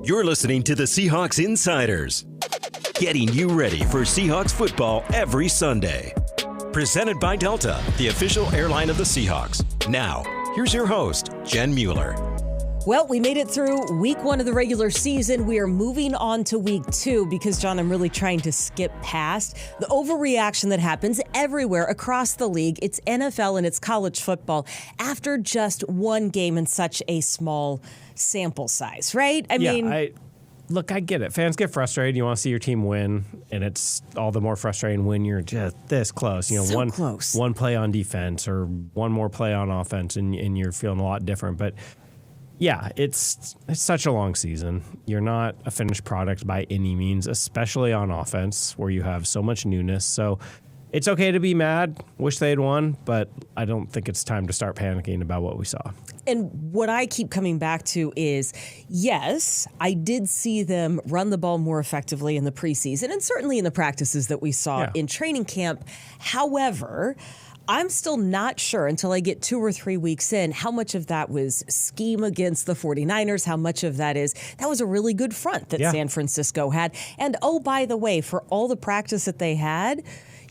You're listening to the Seahawks Insiders, getting you ready for Seahawks football every Sunday. Presented by Delta, the official airline of the Seahawks. Now, here's your host, Jen Mueller. Well, we made it through week 1 of the regular season. We are moving on to week 2 because, John, I'm really trying to skip past the overreaction that happens everywhere across the league. It's NFL and it's college football after just one game in such a small sample size, right? I mean, Look, I get it. Fans get frustrated. You want to see your team win, and it's all the more frustrating when you're just this close. You know, close. One play on defense or one more play on offense, and you're feeling a lot different. But yeah, it's such a long season. You're not a finished product by any means, especially on offense where you have so much newness. So it's okay to be mad, wish they had won, but I don't think it's time to start panicking about what we saw. And what I keep coming back to is, yes, I did see them run the ball more effectively in the preseason and certainly in the practices that we saw in training camp. However, I'm still not sure until I get 2 or 3 weeks in how much of that was scheme against the 49ers, how much of that was a really good front that San Francisco had. And oh, by the way, for all the practice that they had,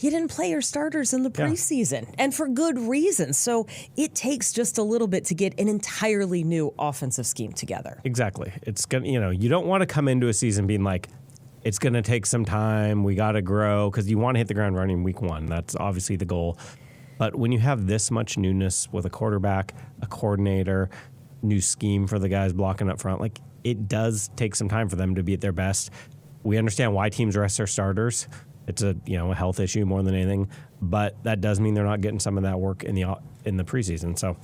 you didn't play your starters in the preseason, and for good reason. So it takes just a little bit to get an entirely new offensive scheme together. Exactly. It's gonna, you don't want to come into a season being like, it's going to take some time, we got to grow, because you want to hit the ground running week 1. That's obviously the goal. But when you have this much newness with a quarterback, a coordinator, new scheme for the guys blocking up front, like it does take some time for them to be at their best. We understand why teams rest their starters. It's a health issue more than anything, but that does mean they're not getting some of that work in the preseason. So,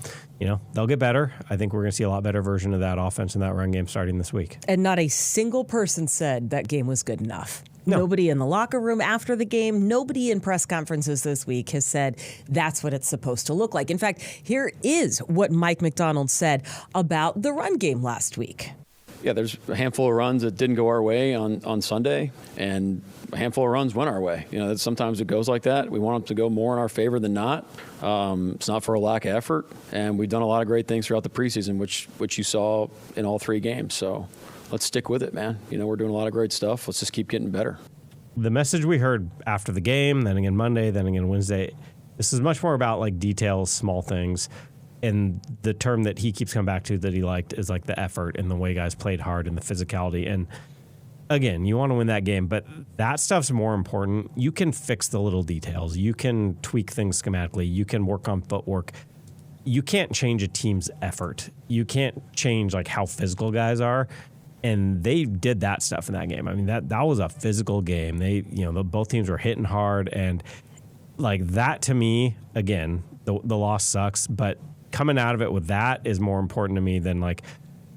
they'll get better. I think we're going to see a lot better version of that offense and that run game starting this week. And not a single person said that game was good enough. No. Nobody in the locker room after the game, nobody in press conferences this week has said that's what it's supposed to look like. In fact, here is what Mike Macdonald said about the run game last week. Yeah, there's a handful of runs that didn't go our way on Sunday, and a handful of runs went our way. Sometimes it goes like that. We want them to go more in our favor than not. It's not for a lack of effort, and we've done a lot of great things throughout the preseason, which you saw in all 3 games. So let's stick with it, man. We're doing a lot of great stuff. Let's just keep getting better. The message we heard after the game, then again Monday, then again Wednesday, this is much more about like details, small things. And the term that he keeps coming back to that he liked is like the effort and the way guys played hard and the physicality. And again, you want to win that game, but that stuff's more important. You can fix the little details. You can tweak things schematically. You can work on footwork. You can't change a team's effort. You can't change like how physical guys are. And they did that stuff in that game. I mean, that was a physical game. They, both teams were hitting hard, and like that to me, again, the loss sucks, but coming out of it with that is more important to me than like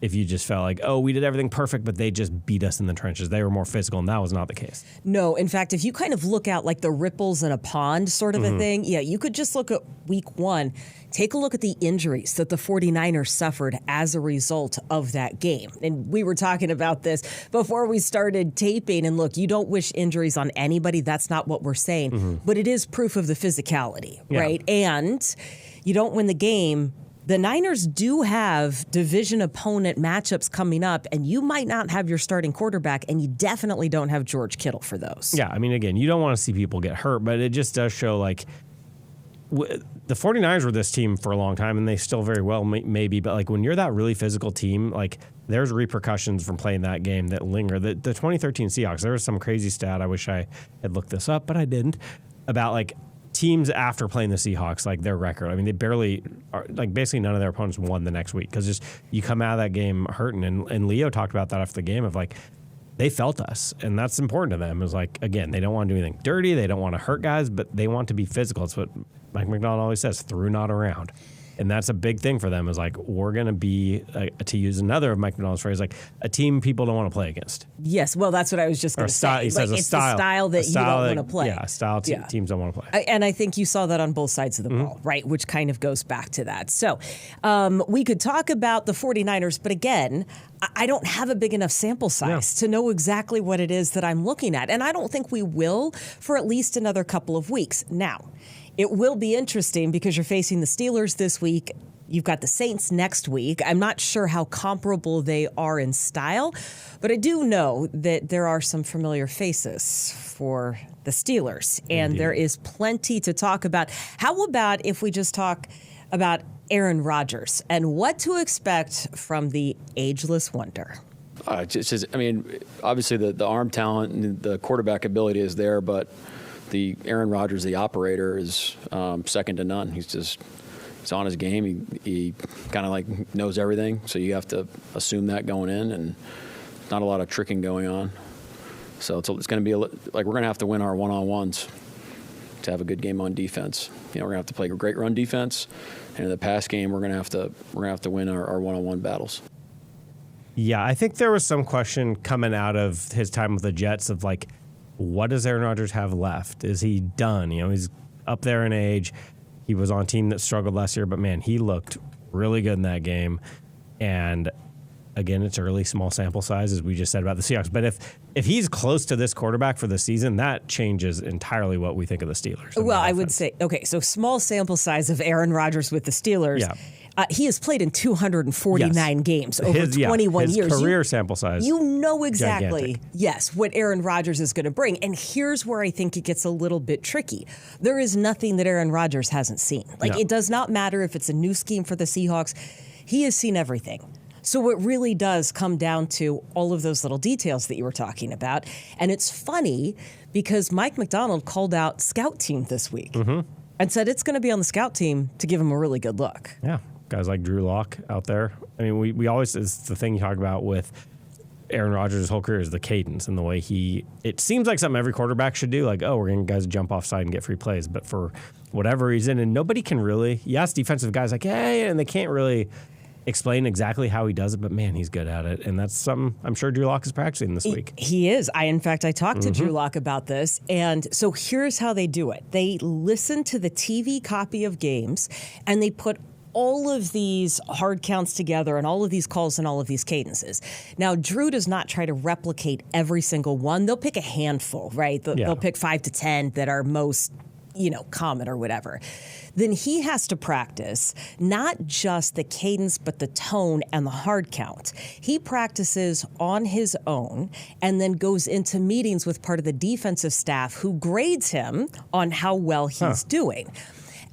if you just felt like, oh, we did everything perfect, but they just beat us in the trenches. They were more physical, and that was not the case. No, in fact, if you kind of look out like the ripples in a pond sort of a thing, you could just look at week 1. Take a look at the injuries that the 49ers suffered as a result of that game. And we were talking about this before we started taping. And look, you don't wish injuries on anybody. That's not what we're saying. But it is proof of the physicality, right? And you don't win the game. The Niners do have division opponent matchups coming up, and you might not have your starting quarterback, and you definitely don't have George Kittle for those. Yeah, I mean, again, you don't want to see people get hurt, but it just does show like the 49ers were this team for a long time, and they still very well maybe, but like when you're that really physical team, like there's repercussions from playing that game that linger. The 2013 Seahawks, there was some crazy stat, I wish I had looked this up, but I didn't, about like teams after playing the Seahawks, like their record. I mean, they barely, like basically none of their opponents won the next week because just you come out of that game hurting. And Leo talked about that after the game of like, they felt us, and that's important to them. It was like, again, they don't want to do anything dirty. They don't want to hurt guys, but they want to be physical. It's what Mike Macdonald always says, through, not around. And that's a big thing for them is like, we're going to be, to use another of Mike Macdonald's phrase, like a team people don't want to play against. Yes, well, that's what I was just going to say. He says it's the style that you don't want to play. Yeah, teams don't want to play. And I think you saw that on both sides of the ball, right, which kind of goes back to that. So we could talk about the 49ers, but again, I don't have a big enough sample size to know exactly what it is that I'm looking at. And I don't think we will for at least another couple of weeks. Now, it will be interesting because you're facing the Steelers this week. You've got the Saints next week. I'm not sure how comparable they are in style, but I do know that there are some familiar faces for the Steelers, and Indeed. there is plenty to talk about. How about if we just talk about Aaron Rodgers and what to expect from the ageless wonder? Obviously the arm talent and the quarterback ability is there, but the Aaron Rodgers, the operator, is second to none. He's on his game. He kind of like knows everything, so you have to assume that going in, and not a lot of tricking going on. So it's going to be we're going to have to win our one-on-ones to have a good game on defense. We're going to have to play a great run defense, and in the pass game, we're going to have to win our one-on-one battles. Yeah, I think there was some question coming out of his time with the Jets of like, what does Aaron Rodgers have left? Is he done? He's up there in age. He was on a team that struggled last year, but man, he looked really good in that game. And again, it's early, small sample size, as we just said about the Seahawks. But if he's close to this quarterback for the season, that changes entirely what we think of the Steelers. Well, I would say, okay, so small sample size of Aaron Rodgers with the Steelers. Yeah. He has played in 249 games over 21 his years. Career sample size. You know exactly, gigantic. yes, what Aaron Rodgers is going to bring. And here's where I think it gets a little bit tricky. There is nothing that Aaron Rodgers hasn't seen. It does not matter if it's a new scheme for the Seahawks. He has seen everything. So it really does come down to all of those little details that you were talking about. And it's funny because Mike Macdonald called out scout team this week and said it's going to be on the scout team to give him a really good look. Yeah. Guys like Drew Lock out there. I mean, we always, it's the thing you talk about with Aaron Rodgers' whole career is the cadence and the way it seems like something every quarterback should do. Like, we're going to guys jump offside and get free plays. But for whatever reason, and nobody can really, yes, defensive guys like, hey, and they can't really explain exactly how he does it, but man, he's good at it. And that's something I'm sure Drew Lock is practicing this week. He is. In fact, I talked to Drew Lock about this. And so here's how they do it. They listen to the TV copy of games and they put all of these hard counts together and all of these calls and all of these cadences. Now, Drew does not try to replicate every single one. They'll pick a handful, right? They'll pick 5 to 10 that are most, common or whatever. Then he has to practice not just the cadence, but the tone and the hard count. He practices on his own and then goes into meetings with part of the defensive staff who grades him on how well he's doing.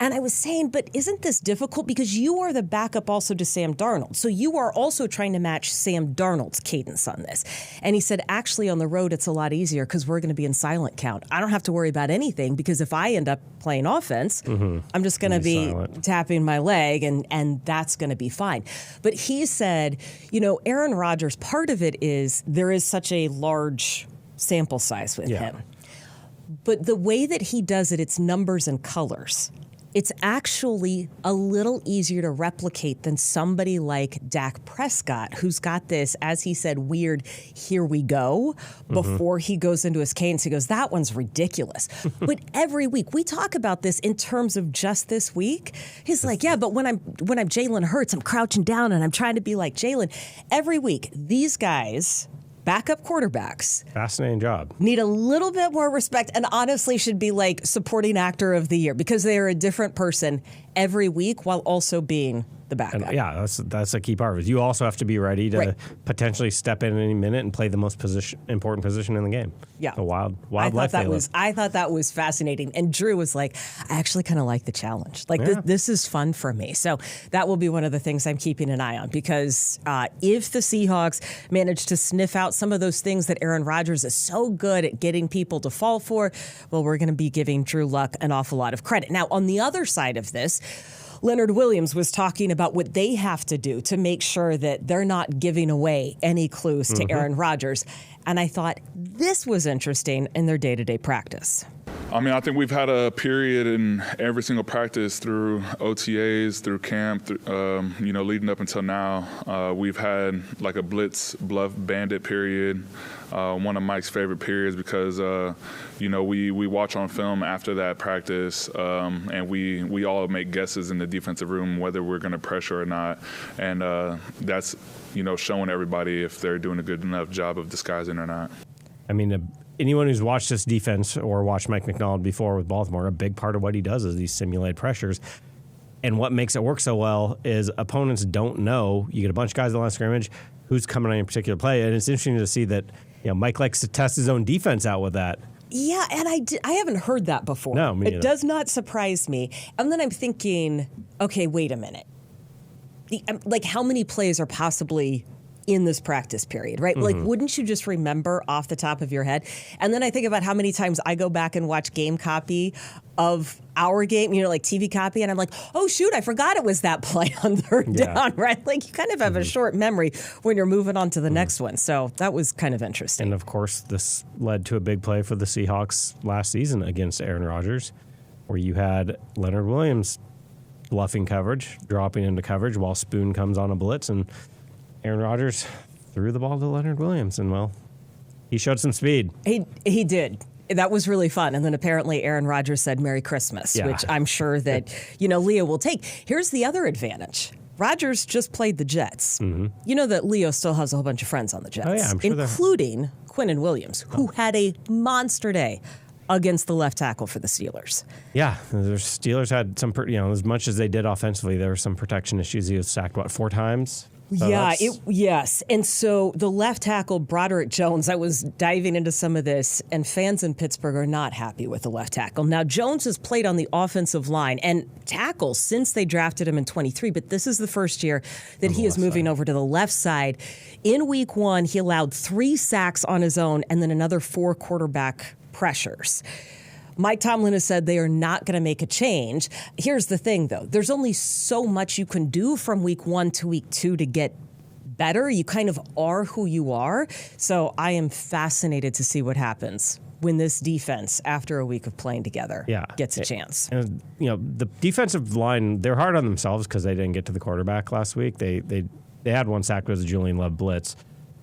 And I was saying, but isn't this difficult? Because you are the backup also to Sam Darnold. So you are also trying to match Sam Darnold's cadence on this. And he said, actually, on the road, it's a lot easier because we're going to be in silent count. I don't have to worry about anything because if I end up playing offense, I'm just going to be tapping my leg and that's going to be fine. But he said, Aaron Rodgers, part of it is there is such a large sample size with him. But the way that he does it, it's numbers and colors. It's actually a little easier to replicate than somebody like Dak Prescott, who's got this, as he said, weird, here we go, before he goes into his cadence. He goes, that one's ridiculous. But every week, we talk about this in terms of just this week. He's like, yeah, but when I'm Jalen Hurts, I'm crouching down and I'm trying to be like Jalen. Every week, these guys, backup quarterbacks, fascinating job, need a little bit more respect and honestly should be like supporting actor of the year because they are a different person every week while also being the backup. And that's a key part of it. You also have to be ready to potentially step in any minute and play the most important position in the game. Yeah, a wild life. I thought that was fascinating. And Drew was like, I actually kind of like the challenge. This is fun for me. So that will be one of the things I'm keeping an eye on because if the Seahawks manage to sniff out some of those things that Aaron Rodgers is so good at getting people to fall for, well, we're going to be giving Drew Luck an awful lot of credit. Now, on the other side of this, Leonard Williams was talking about what they have to do to make sure that they're not giving away any clues to Aaron Rodgers. And I thought this was interesting in their day-to-day practice. I think we've had a period in every single practice through OTAs, through camp, leading up until now. We've had like a blitz, bluff, bandit period. One of Mike's favorite periods because, we watch on film after that practice and we all make guesses in the defensive room whether we're going to pressure or not. And that's, showing everybody if they're doing a good enough job of disguising or not. Anyone who's watched this defense or watched Mike Macdonald before with Baltimore, a big part of what he does is these simulated pressures. And what makes it work so well is opponents don't know. You get a bunch of guys on the line of scrimmage, who's coming on a particular play. And it's interesting to see that Mike likes to test his own defense out with that. Yeah, and I haven't heard that before. No, me neither. It does not surprise me. And then I'm thinking, okay, wait a minute. How many plays are possibly in this practice period, right? Like, wouldn't you just remember off the top of your head? And then I think about how many times I go back and watch game copy of our game, like TV copy, and I'm like, oh, shoot, I forgot it was that play on third down, right? Like, you kind of have a short memory when you're moving on to the next one. So that was kind of interesting. And, of course, this led to a big play for the Seahawks last season against Aaron Rodgers, where you had Leonard Williams bluffing coverage, dropping into coverage while Spoon comes on a blitz, and Aaron Rodgers threw the ball to Leonard Williams, and, well, he showed some speed. He did. That was really fun. And then apparently Aaron Rodgers said Merry Christmas, which I'm sure that, Leo will take. Here's the other advantage. Rodgers just played the Jets. You know that Leo still has a whole bunch of friends on the Jets, I'm sure including Quinnen Williams, who had a monster day against the left tackle for the Steelers. Yeah, the Steelers had some, as much as they did offensively, there were some protection issues. He was sacked, 4 times? So yes. And so the left tackle, Broderick Jones, I was diving into some of this, and fans in Pittsburgh are not happy with the left tackle. Now, Jones has played on the offensive line and tackle since they drafted him in 23, but this is the first year that he is moving over to the left side. In week 1, he allowed 3 sacks on his own and then another 4 quarterback pressures. Mike Tomlin has said they are not going to make a change. Here's the thing, though. There's only so much you can do from week 1 to week 2 to get better. You kind of are who you are. So I am fascinated to see what happens when this defense, after a week of playing together, gets a chance. And, the defensive line, they're hard on themselves because they didn't get to the quarterback last week. They had 1 sack with a Julian Love blitz.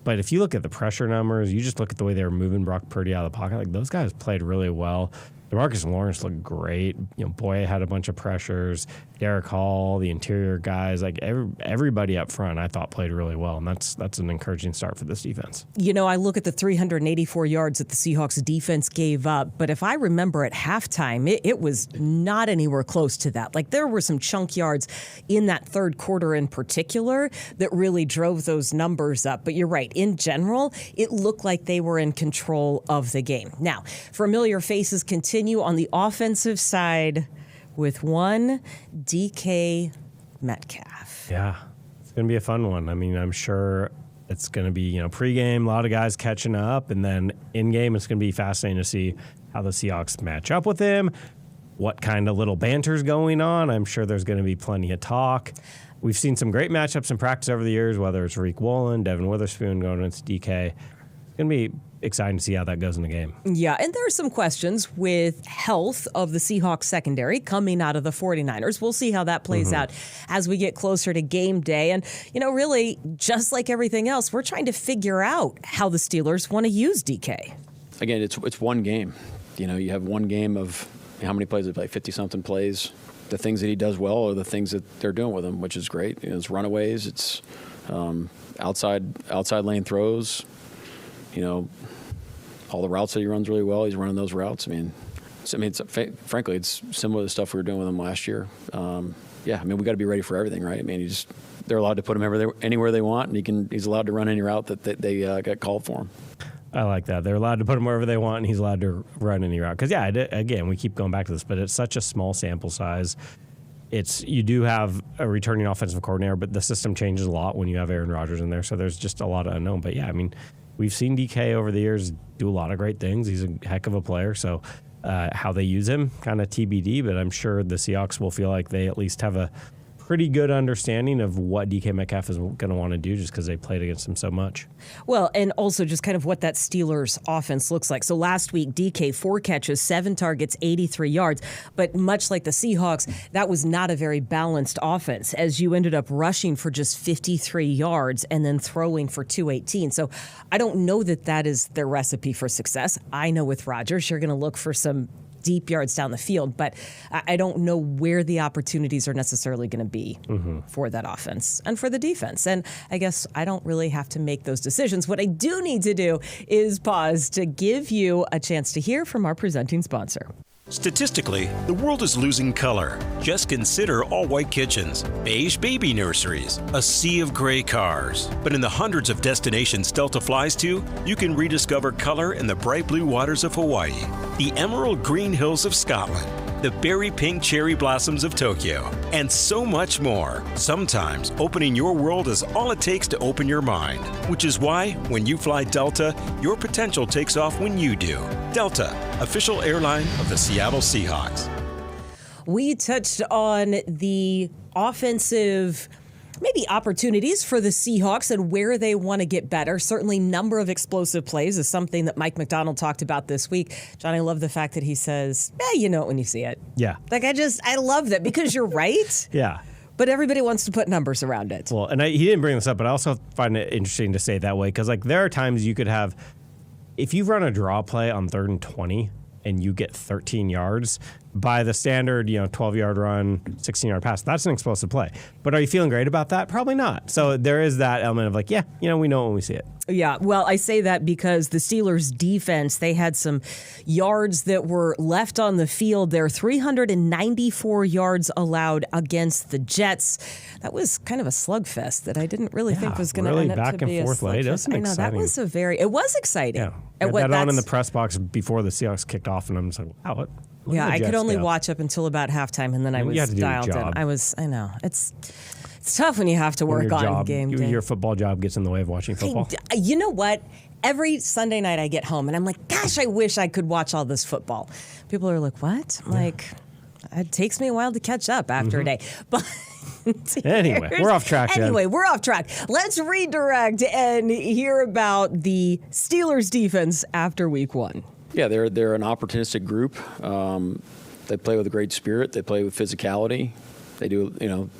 But if you look at the pressure numbers, you just look at the way they were moving Brock Purdy out of the pocket, like those guys played really well. DeMarcus Lawrence looked great. Boye had a bunch of pressures. Derek Hall, the interior guys, like everybody up front, I thought played really well, and that's an encouraging start for this defense. I look at the 384 yards that the Seahawks defense gave up, but if I remember at halftime, it was not anywhere close to that. Like, there were some chunk yards in that third quarter in particular that really drove those numbers up. But you're right. In general, it looked like they were in control of the game. Now, familiar faces continue on the offensive side with one DK Metcalf. Yeah, it's going to be a fun one. I mean, I'm sure it's going to be, pregame, a lot of guys catching up, and then in-game it's going to be fascinating to see how the Seahawks match up with him, what kind of little banter's going on. I'm sure there's going to be plenty of talk. We've seen some great matchups in practice over the years, whether it's Reek Woolen, Devin Witherspoon going against DK. It's going to be exciting to see how that goes in the game. Yeah, and there are some questions with health of the Seahawks secondary coming out of the 49ers. We'll see how that plays out as we get closer to game day. And, really, just like everything else, we're trying to figure out how the Steelers want to use DK. Again, it's one game. You have one game of how many plays they play, 50-something plays. The things that he does well are the things that they're doing with him, which is great. It's runaways, it's outside lane throws. All the routes that he runs really well, he's running those routes. Frankly, it's similar to the stuff we were doing with him last year. We got to be ready for everything, right? They're allowed to put him anywhere they want, and he's allowed to run any route that they got called for him. I like that. They're allowed to put him wherever they want, and he's allowed to run any route. Because, again, we keep going back to this, but it's such a small sample size. You do have a returning offensive coordinator, but the system changes a lot when you have Aaron Rodgers in there, so there's just a lot of unknown. But, we've seen DK over the years do a lot of great things. He's a heck of a player, so how they use him, kind of TBD, but I'm sure the Seahawks will feel like they at least have a pretty good understanding of what DK Metcalf is going to want to do just because they played against him so much. Well, and also just kind of what that Steelers offense looks like. So last week, DK, 4 catches, 7 targets, 83 yards. But much like the Seahawks, that was not a very balanced offense, as you ended up rushing for just 53 yards and then throwing for 218. So I don't know that is their recipe for success. I know with Rodgers, you're going to look for some deep yards down the field, but I don't know where the opportunities are necessarily going to be for that offense and for the defense. And I guess I don't really have to make those decisions. What I do need to do is pause to give you a chance to hear from our presenting sponsor. Statistically, the world is losing color. Just consider all-white kitchens, beige baby nurseries, a sea of gray cars. But in the hundreds of destinations Delta flies to, you can rediscover color in the bright blue waters of Hawaii, the emerald green hills of Scotland, the berry pink cherry blossoms of Tokyo, and so much more. Sometimes opening your world is all it takes to open your mind, which is why when you fly Delta, your potential takes off when you do. Delta, official airline of the Seattle Seahawks. We touched on the offensive maybe opportunities for the Seahawks and where they want to get better. Certainly number of explosive plays is something that Mike McDonald talked about this week. John, I love the fact that he says, you know it when you see it. Yeah. Like, I love that because you're right. Yeah. But everybody wants to put numbers around it. Well, and he didn't bring this up, but I also find it interesting to say it that way because, like, there are times you could have, if you run a draw play on 3rd and 20 and you get 13 yards, by the standard, 12-yard run, 16-yard pass, that's an explosive play. But are you feeling great about that? Probably not. So there is that element of like, we know when we see it. Yeah, well, I say that because the Steelers' defense, they had some yards that were left on the field. There 394 yards allowed against the Jets. That was kind of a slugfest that I didn't really think was going to end up to be a slugfest. I know, that was it was exciting. Yeah, I had that on in the press box before the Seahawks kicked off, and I'm just like, wow, yeah, I could only watch up until about halftime, and then I was dialed in. I know. It's tough when you have to work on game day. Your football job gets in the way of watching football. You know what? Every Sunday night I get home, and I'm like, gosh, I wish I could watch all this football. People are like, what? I'm like, it takes me a while to catch up after a day. But anyway, we're off track. We're off track. Let's redirect and hear about the Steelers defense after week 1. Yeah, they're an opportunistic group. They play with a great spirit. They play with physicality. They do,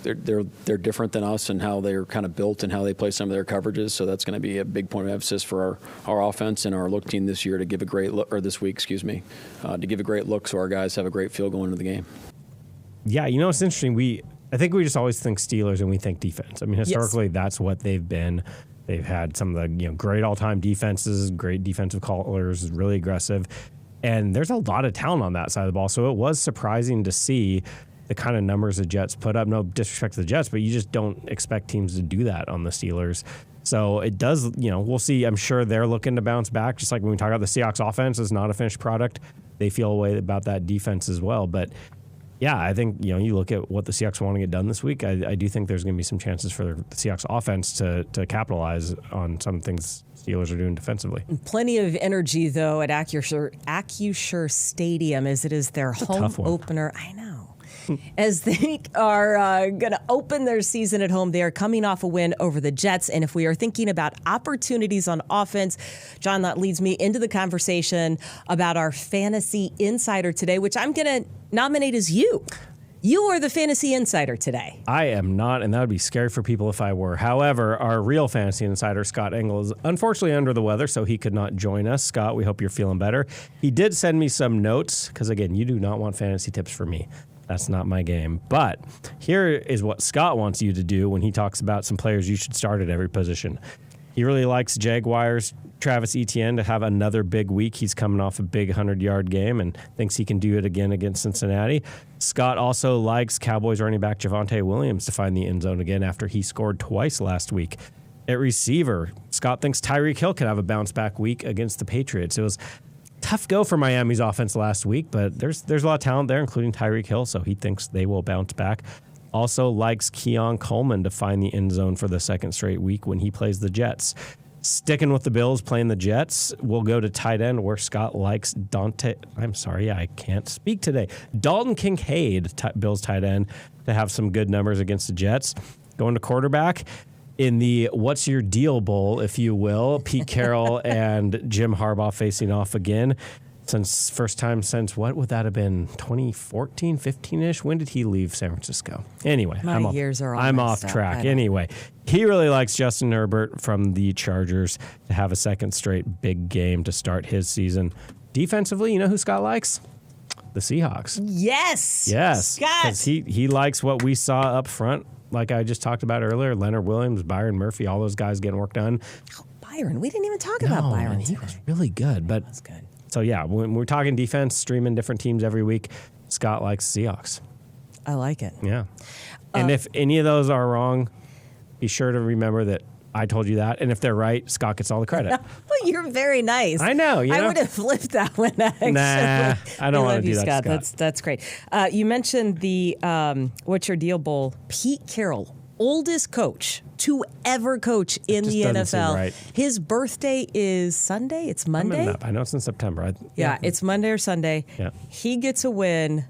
they're different than us in how they're kind of built and how they play some of their coverages. So that's going to be a big point of emphasis for our offense and our look team this year to give a great look, or this week, to give a great look so our guys have a great feel going into the game. Yeah, it's interesting. I think we just always think Steelers and we think defense. I mean, historically, That's what they've been. They've had some of the great all-time defenses, great defensive callers, really aggressive, and there's a lot of talent on that side of the ball. So it was surprising to see the kind of numbers the Jets put up. No disrespect to the Jets, but you just don't expect teams to do that on the Steelers. So it does, we'll see. I'm sure they're looking to bounce back, just like when we talk about the Seahawks offense is not a finished product. They feel a way about that defense as well, but. Yeah, I think, you look at what the Seahawks want to get done this week, I do think there's going to be some chances for the Seahawks offense to capitalize on some things Steelers are doing defensively. Plenty of energy, though, at Acrisure Stadium as it is their home opener. I know. As they are going to open their season at home. They are coming off a win over the Jets. And if we are thinking about opportunities on offense, John, that leads me into the conversation about our Fantasy Insider today, which I'm going to nominate as you. You are the Fantasy Insider today. I am not, and that would be scary for people if I were. However, our real Fantasy Insider, Scott Engel, is unfortunately under the weather, so he could not join us. Scott, we hope you're feeling better. He did send me some notes, because, again, you do not want fantasy tips from me. That's not my game. But here is what Scott wants you to do when he talks about some players you should start at every position. He really likes Jaguars' Travis Etienne to have another big week. He's coming off a big 100-yard game and thinks he can do it again against Cincinnati. Scott also likes Cowboys running back Javonte Williams to find the end zone again after he scored twice last week. At receiver, Scott thinks Tyreek Hill could have a bounce-back week against the Patriots. It was tough go for Miami's offense last week, but there's a lot of talent there, including Tyreek Hill, so he thinks they will bounce back. Also likes Keon Coleman to find the end zone for the second straight week when he plays the Jets. Sticking with the Bills, playing the Jets, we'll go to tight end where Scott likes I can't speak today. Dalton Kincaid, Bills tight end, to have some good numbers against the Jets. Going to quarterback, in the What's Your Deal Bowl, if you will, Pete Carroll and Jim Harbaugh facing off again. First time since, what would that have been, 2014, 15-ish? When did he leave San Francisco? Anyway, I'm off track. Anyway, he really likes Justin Herbert from the Chargers to have a second straight big game to start his season. Defensively, you know who Scott likes? The Seahawks. Yes. Scott. Because he likes what we saw up front, like I just talked about earlier, Leonard Williams, Byron Murphy, all those guys getting work done. Byron, we didn't even talk about Byron. He was really good, but that's good. So, yeah, when we're talking defense, streaming different teams every week, Scott likes Seahawks. I like it. Yeah. And if any of those are wrong, be sure to remember that I told you that. And if they're right, Scott gets all the credit. Well, you're very nice. I know. I would have flipped that one, actually. Nah, I don't want to do that, Scott. That's great. You mentioned the What's Your Deal Bowl. Pete Carroll, oldest coach to ever coach in the NFL. Right. His birthday is Sunday. It's Monday. I know it's in September. Yeah, it's Monday or Sunday. Yeah. He gets a win,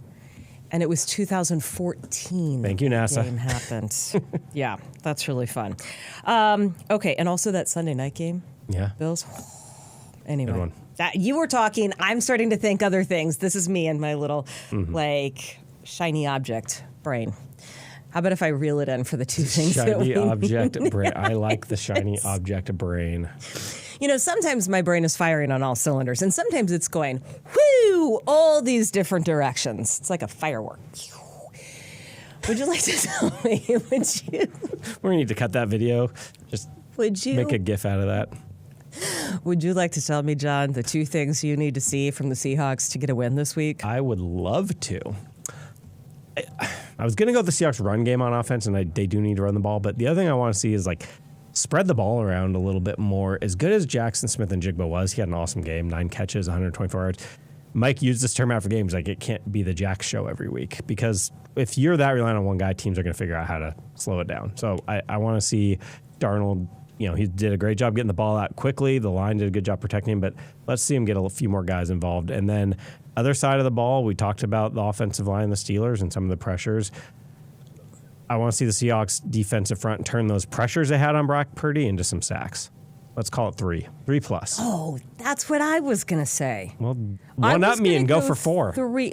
and it was 2014. Thank you, NASA. The game happened. Yeah, that's really fun. Okay, and also that Sunday night game. Yeah. Bills. Anyway. Good one. You were talking. I'm starting to think other things. This is me and my little, shiny object brain. How about if I reel it in for the two things that we Shiny object need? brain. I like the shiny object brain. You know, sometimes my brain is firing on all cylinders, and sometimes it's going, whoo, all these different directions. It's like a firework. Would you like to tell me, We're going to need to cut that video. Just make a GIF out of that. Would you like to tell me, John, the two things you need to see from the Seahawks to get a win this week? I would love to. I was going to go with the Seahawks run game on offense, and they do need to run the ball. But the other thing I want to see is, spread the ball around a little bit more. As good as Jackson Smith-Njigba was, he had an awesome game, 9 catches, 124 yards. Mike used this term after games, it can't be the Jack show every week. Because if you're that reliant on one guy, teams are going to figure out how to slow it down. So I want to see Darnold. He did a great job getting the ball out quickly. The line did a good job protecting him, but let's see him get a few more guys involved. And then other side of the ball, we talked about the offensive line, the Steelers, and some of the pressures. I want to see the Seahawks defensive front turn those pressures they had on Brock Purdy into some sacks. Let's call it 3 plus. Oh, that's what I was going to say. Well, one up me and go for 4. 3.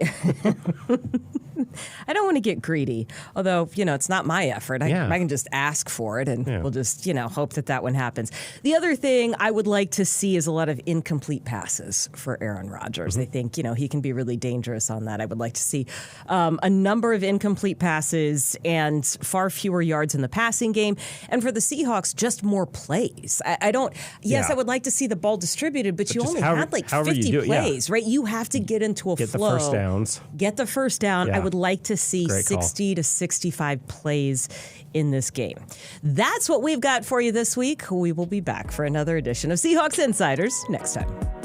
I don't want to get greedy, although, it's not my effort. I can just ask for it, and we'll just, hope that one happens. The other thing I would like to see is a lot of incomplete passes for Aaron Rodgers. I think, he can be really dangerous on that. I would like to see a number of incomplete passes and far fewer yards in the passing game. And for the Seahawks, just more plays. I would like to see the ball distributed, but you only had 50 plays, right? You have to get into a flow. Get the first downs. Get the first down. Yeah. I would like to see 60 to 65 plays in this game. That's what we've got for you this week. We will be back for another edition of Seahawks Insiders next time.